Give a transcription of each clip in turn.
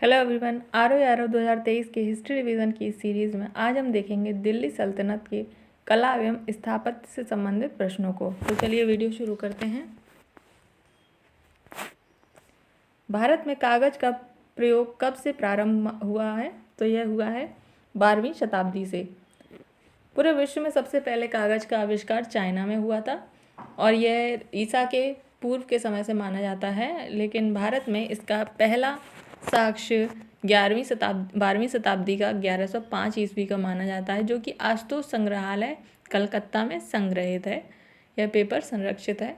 Hello everyone, RO 2023 के history revision की इस सीरीज़ में आज हम देखेंगे दिल्ली सल्तनत की कला एवं स्थापत्य से संबंधित प्रश्नों को। तो चलिए वीडियो शुरू करते हैं। भारत में कागज़ का प्रयोग कब से प्रारंभ हुआ है? तो यह हुआ है 12वीं शताब्दी से। पूरे विश्व में सबसे पहले कागज़ का आविष्कार चाइना में हुआ था और यह ईसा के पूर्व के समय से माना जाता है, लेकिन भारत में इसका पहला साक्ष्य 12वीं शताब्दी का 1105 ईस्वी का माना जाता है, जो कि आशुतोष संग्रहालय कलकत्ता में संग्रहित है। यह पेपर संरक्षित है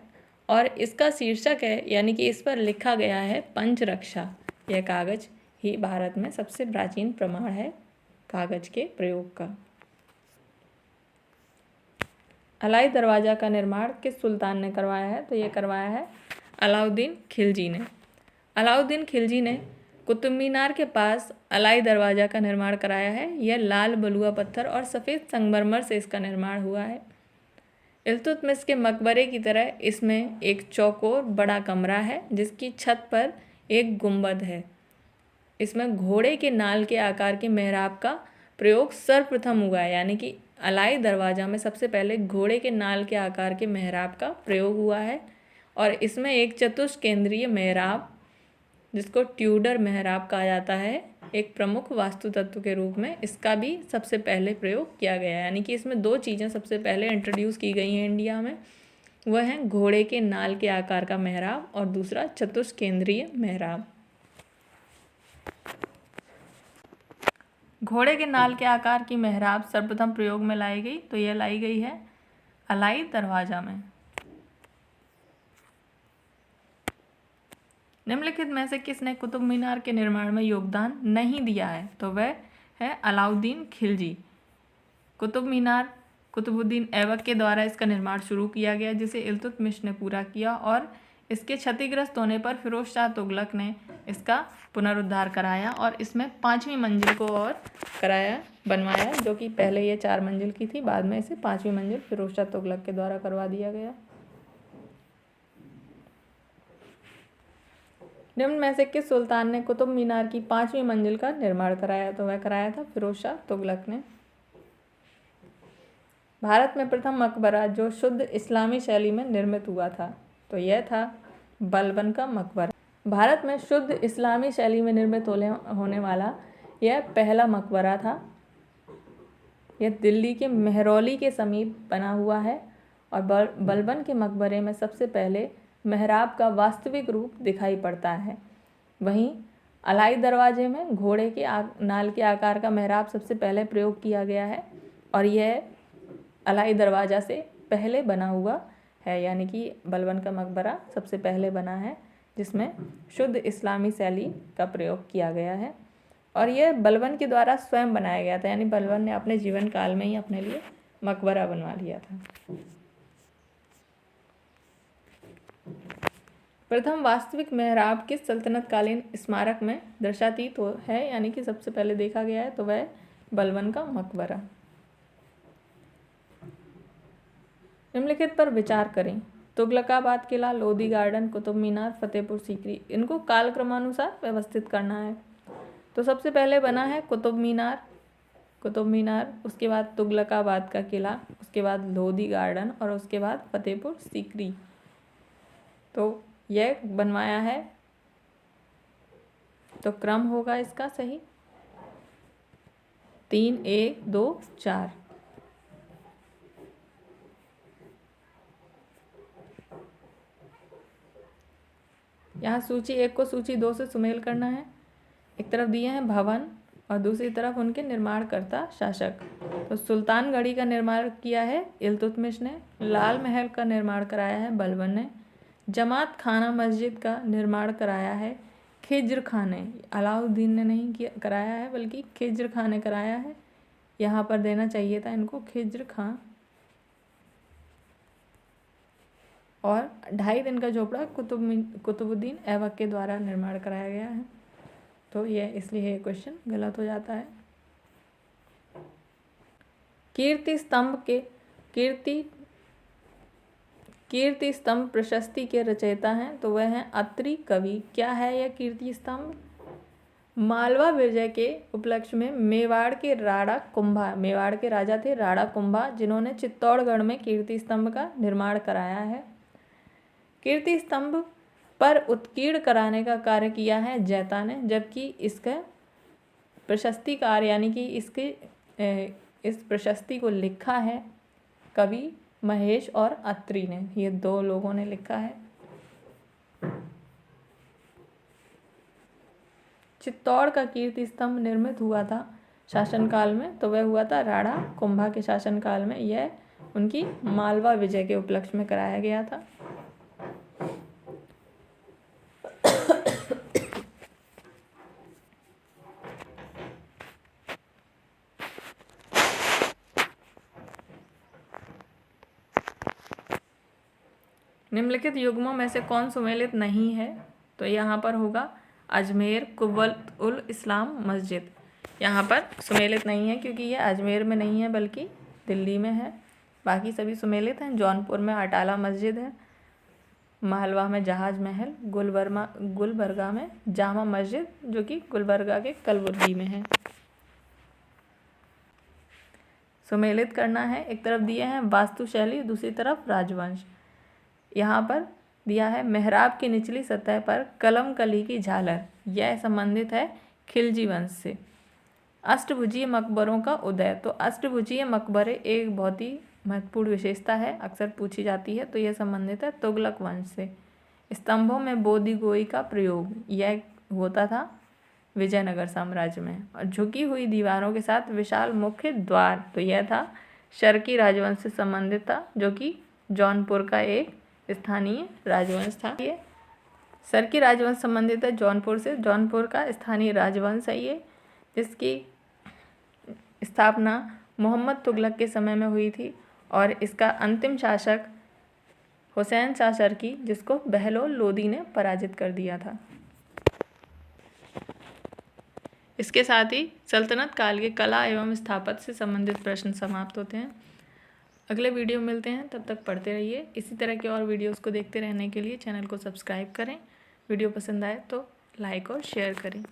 और इसका शीर्षक है, यानी कि इस पर लिखा गया है पंचरक्षा। यह कागज़ ही भारत में सबसे प्राचीन प्रमाण है कागज़ के प्रयोग का। अलाई दरवाज़ा का निर्माण किस सुल्तान ने करवाया है? तो ये करवाया है अलाउद्दीन खिलजी ने। अलाउद्दीन खिलजी ने कुतुब मीनार के पास अलाई दरवाज़ा का निर्माण कराया है। यह लाल बलुआ पत्थर और सफ़ेद संगमरमर से इसका निर्माण हुआ है। इल्तुतमिश के मकबरे की तरह इसमें एक चौकोर बड़ा कमरा है जिसकी छत पर एक गुंबद है। इसमें घोड़े के नाल के आकार के मेहराब का प्रयोग सर्वप्रथम हुआ है, यानी कि अलाई दरवाज़ा में सबसे पहले घोड़े के नाल के आकार के मेहराब का प्रयोग हुआ है और इसमें एक चतुष्केंद्रीय मेहराब, जिसको ट्यूडर मेहराब कहा जाता है, एक प्रमुख वास्तु तत्व के रूप में इसका भी सबसे पहले प्रयोग किया गया है। यानी कि इसमें दो चीज़ें सबसे पहले इंट्रोड्यूस की गई हैं इंडिया में, वह है घोड़े के नाल के आकार का मेहराब और दूसरा चतुष्केंद्रीय मेहराब। घोड़े के नाल के आकार की मेहराब सर्वप्रथम प्रयोग में लाई गई, तो यह लाई गई है अलाई दरवाज़ा में। निम्नलिखित में से किसने कुतुब मीनार के निर्माण में योगदान नहीं दिया है? तो वह है अलाउद्दीन खिलजी। कुतुब मीनार कुतुबुद्दीन ऐबक के द्वारा इसका निर्माण शुरू किया गया, जिसे इल्तुतमिश ने पूरा किया और इसके क्षतिग्रस्त होने पर फिरोज शाह तुगलक ने इसका पुनरुद्धार कराया और इसमें 5वीं मंजिल को और बनवाया, जो कि पहले ये 4 मंजिल की थी, बाद में इसे 5वीं मंजिल फिरोज शाह तुगलक के द्वारा करवा दिया गया। निम्न में से किस सुल्तान ने कुतुब मीनार की 5वीं मंजिल का निर्माण कराया? तो वह कराया था फिरोज शाह तुगलक ने। भारत में प्रथम मकबरा जो शुद्ध इस्लामी शैली में निर्मित हुआ था, तो यह था बलबन का मकबरा। भारत में शुद्ध इस्लामी शैली में निर्मित होने वाला यह पहला मकबरा था। यह दिल्ली के मेहरौली के समीप बना हुआ है और बलबन के मकबरे में सबसे पहले मेहराब का वास्तविक रूप दिखाई पड़ता है। वहीं अलाई दरवाजे में घोड़े के नाल के आकार का मेहराब सबसे पहले प्रयोग किया गया है और यह अलाई दरवाज़ा से पहले बना हुआ है, यानी कि बलबन का मकबरा सबसे पहले बना है जिसमें शुद्ध इस्लामी शैली का प्रयोग किया गया है और यह बलबन के द्वारा स्वयं बनाया गया था, यानी बलबन ने अपने जीवन काल में ही अपने लिए मकबरा बनवा लिया था। प्रथम वास्तविक मेहराब किस सल्तनतकालीन स्मारक में दर्शातीत है, यानी कि सबसे पहले देखा गया है, तो वह बलबन का मकबरा। निम्नलिखित पर विचार करें। तुगलकाबाद किला, लोधी गार्डन, कुतुब मीनार, फतेहपुर सीकरी, इनको कालक्रमानुसार व्यवस्थित करना है। तो सबसे पहले बना है कुतुब मीनार, उसके बाद तुगलकाबाद का किला, उसके बाद लोधी गार्डन और उसके बाद फतेहपुर सीकरी। तो यह बनवाया है, तो क्रम होगा इसका सही 3 1 2 4। यहाँ सूची 1 को सूची 2 से सुमेल करना है। एक तरफ दिए हैं भवन और दूसरी तरफ उनके निर्माणकर्ता शासक। तो सुल्तानगढ़ी का निर्माण किया है इल्तुतमिश ने, लाल महल का निर्माण कराया है बलबन ने, जमात खाना मस्जिद का निर्माण कराया है खिज्र खान ने। अलाउद्दीन ने नहीं कराया है, बल्कि खिज्र खान ने कराया है। यहाँ पर देना चाहिए था इनको खिज्र खान। और 2.5 दिन का झोपड़ा कुतुबुद्दीन ऐबक के द्वारा निर्माण कराया गया है। तो यह इसलिए ये क्वेश्चन गलत हो जाता है। कीर्ति स्तंभ प्रशस्ति के रचयिता हैं, तो वह हैं अत्रि कवि। क्या है यह कीर्ति स्तंभ? मालवा विजय के उपलक्ष्य में मेवाड़ के राजा थे राणा कुंभा, जिन्होंने चित्तौड़गढ़ में कीर्ति स्तंभ का निर्माण कराया है। कीर्ति स्तंभ पर उत्कीर्ण कराने का कार्य किया है जैता ने, जबकि इसका प्रशस्ति कार्य यानी कि इस प्रशस्ति को लिखा है कवि महेश और अत्रि ने। ये 2 लोगों ने लिखा है। चित्तौड़ का कीर्ति स्तंभ निर्मित हुआ था शासनकाल में, तो वह हुआ था राणा कुंभा के शासनकाल में। यह उनकी मालवा विजय के उपलक्ष्य में कराया गया था। निम्नलिखित युग्मों में से कौन सुमेलित नहीं है? तो यहाँ पर होगा अजमेर कुव्वत उल इस्लाम मस्जिद। यहाँ पर सुमेलित नहीं है क्योंकि ये अजमेर में नहीं है बल्कि दिल्ली में है। बाकी सभी सुमेलित हैं। जौनपुर में अटाला मस्जिद है, मालवा में जहाज महल, गुलबर्गा में जामा मस्जिद जो कि गुलबर्गा के कलबुर्गी में है। सुमेलित करना है। एक तरफ दिए हैं वास्तुशैली, दूसरी तरफ राजवंश। यहाँ पर दिया है मेहराब की निचली सतह पर कलम कली की झालर, यह संबंधित है खिलजी वंश से। अष्टभुजीय मकबरों का उदय, तो अष्टभुजीय मकबरे एक बहुत ही महत्वपूर्ण विशेषता है, अक्सर पूछी जाती है, तो यह संबंधित है तुगलक वंश से। स्तंभों में बोधि गोई का प्रयोग, यह होता था विजयनगर साम्राज्य में। और झुकी हुई दीवारों के साथ विशाल मुख्य द्वार, तो यह था शर्की राजवंश से संबंधित था, जो कि जौनपुर का एक स्थानीय राजवंश था। ये शर्की राजवंश संबंधित है जौनपुर से। जौनपुर का स्थानीय राजवंश है ये, जिसकी स्थापना मोहम्मद तुगलक के समय में हुई थी और इसका अंतिम शासक हुसैन शाह शर्की, जिसको बहलोल लोदी ने पराजित कर दिया था। इसके साथ ही सल्तनत काल के कला एवं स्थापत्य से संबंधित प्रश्न समाप्त होते हैं। अगले वीडियो में मिलते हैं, तब तक पढ़ते रहिए। इसी तरह के और वीडियोस को देखते रहने के लिए चैनल को सब्सक्राइब करें। वीडियो पसंद आए तो लाइक और शेयर करें।